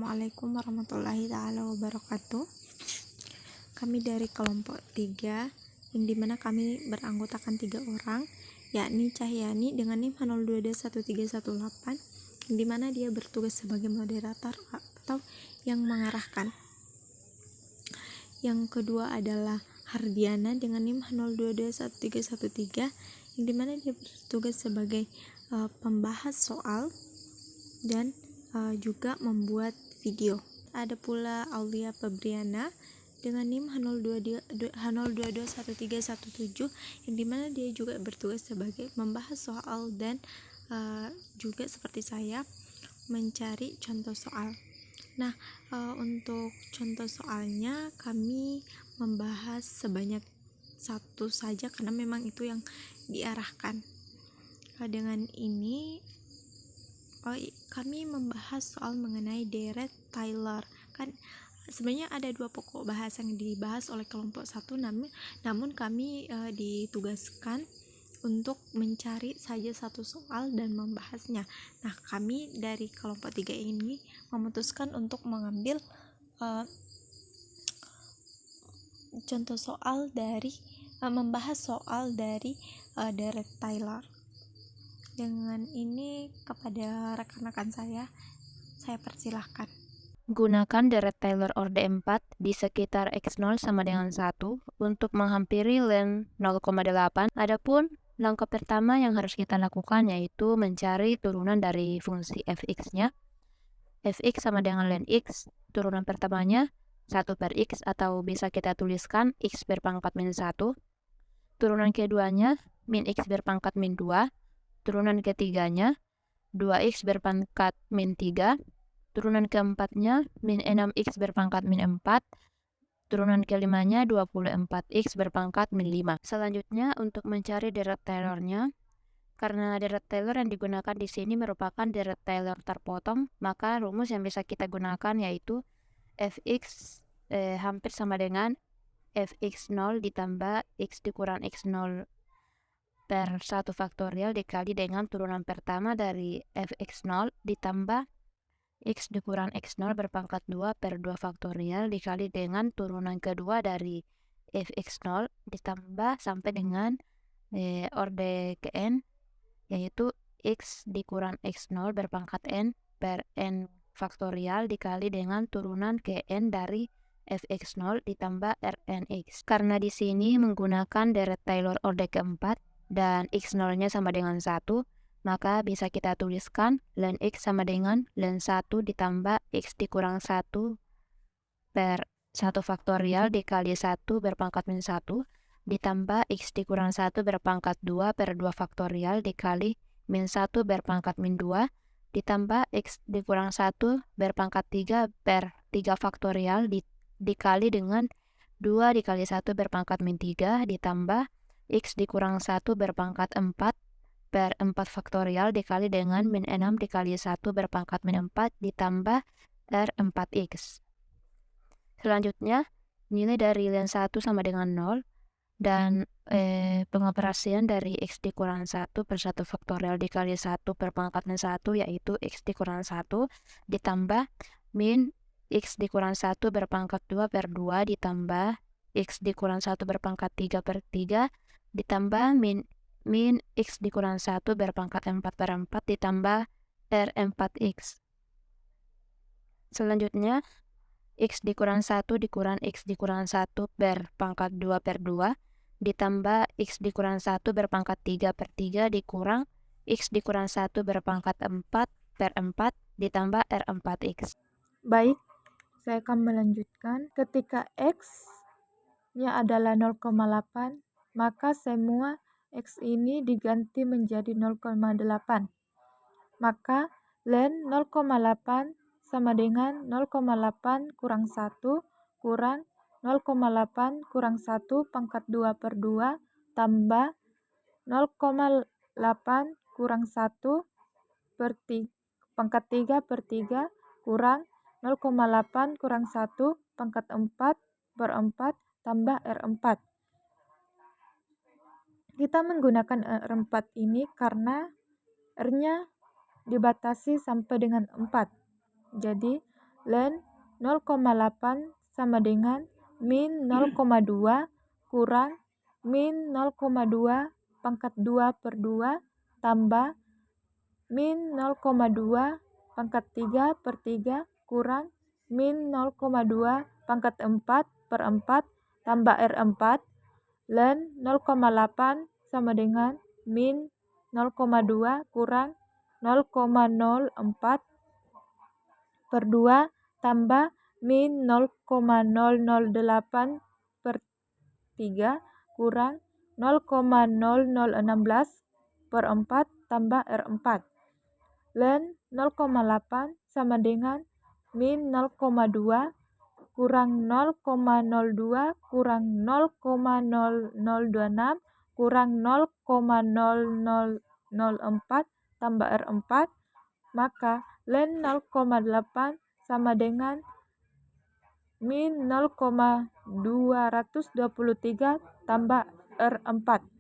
Assalamualaikum warahmatullahi taala wabarakatuh. Kami dari kelompok 3, yang dimana kami beranggotakan 3 orang, yakni Cahyani dengan NIM 0221318, yang dimana dia bertugas sebagai moderator atau yang mengarahkan. Yang kedua adalah Hardiana dengan NIM 0221313, yang dimana dia bertugas sebagai pembahas soal dan juga membuat video. Ada pula Aulia Febriana dengan NIM 0221317, yang dimana dia juga bertugas sebagai membahas soal dan juga seperti saya mencari contoh soal. Nah, untuk contoh soalnya kami membahas sebanyak satu saja karena memang itu yang diarahkan. Dengan ini kami membahas soal mengenai deret Taylor. Kan sebenarnya ada 2 pokok bahasa yang dibahas oleh kelompok 1, namun kami ditugaskan untuk mencari saja satu soal dan membahasnya. Nah, kami dari kelompok 3 ini memutuskan untuk mengambil contoh soal dari membahas soal dari deret Taylor. Dengan ini kepada rekan-rekan saya persilahkan. Gunakan deret Taylor orde 4 di sekitar x0 sama dengan 1 untuk menghampiri len 0,8. Adapun langkah pertama yang harus kita lakukan yaitu mencari turunan dari fungsi fx-nya. Fx sama dengan len x, turunan pertamanya 1 per x atau bisa kita tuliskan x berpangkat min 1. Turunan keduanya min x berpangkat min 2. Turunan ketiganya 2x berpangkat min 3. Turunan keempatnya min 6x berpangkat min 4. Turunan kelimanya 24x berpangkat min 5. Selanjutnya untuk mencari deret Taylor-nya, karena deret Taylor yang digunakan di sini merupakan deret Taylor terpotong, maka rumus yang bisa kita gunakan yaitu fx hampir sama dengan fx0 ditambah x dikurang x0 per 1 faktorial dikali dengan turunan pertama dari fx0 ditambah x dikurang x0 berpangkat 2 per 2 faktorial dikali dengan turunan kedua dari fx0 ditambah sampai dengan orde ke n, yaitu x dikurang x0 berpangkat n per n faktorial dikali dengan turunan ke n dari fx0 ditambah rnx. Karena di sini menggunakan deret Taylor orde keempat dan x0-nya sama dengan 1, maka bisa kita tuliskan len x sama dengan len 1 ditambah x dikurang 1 per 1 faktorial dikali 1 berpangkat min 1 ditambah x dikurang 1 berpangkat 2 per 2 faktorial dikali min 1 berpangkat min 2 ditambah x dikurang 1 berpangkat 3 per 3 faktorial dikali dengan 2 dikali 1 berpangkat min 3 ditambah x dikurang 1 berpangkat 4 per 4 faktorial dikali dengan min 6 dikali 1 berpangkat min 4 ditambah r4x. Selanjutnya, nilai dari len 1 sama dengan 0 dan pengoperasian dari x dikurang 1 per 1 faktorial dikali 1 per pangkat min 1 yaitu x dikurang 1 ditambah min x dikurang 1 berpangkat 2 per 2 ditambah x dikurang 1 berpangkat 3 per 3 ditambah min x dikurang 1 berpangkat 4 per 4 ditambah r4x. Selanjutnya, x dikurang 1 dikurang x dikurang 1 per pangkat 2 per 2 ditambah x dikurang 1 berpangkat 3 per 3 dikurang x dikurang 1 berpangkat 4 per 4 ditambah r4x. Baik, saya akan melanjutkan. Ketika x-nya adalah 0,8, maka semua x ini diganti menjadi 0,8. Maka len 0,8 sama dengan 0,8 kurang 1 kurang 0,8 kurang 1 pangkat 2 per 2 tambah 0,8 kurang 1 per 3, pangkat 3 per 3 kurang 0,8 kurang 1 pangkat 4 per 4 tambah R4. Kita menggunakan R4 ini karena R-nya dibatasi sampai dengan 4. Jadi, Len 0,8 sama dengan min 0,2 kurang min 0,2 pangkat 2 per 2 tambah min 0,2 pangkat 3 per 3 kurang min 0,2 pangkat 4 per 4 tambah R4. Len 0,8 sama dengan min 0,2 kurang 0,04 per 2 tambah min 0,008 per 3 kurang 0,0016 per 4 tambah R4. Len 0,8 sama dengan min 0,2 kurang 0,02 kurang 0,0026 kurang 0,0004 tambah R4, maka len 0,8 sama dengan min 0,223 tambah R4.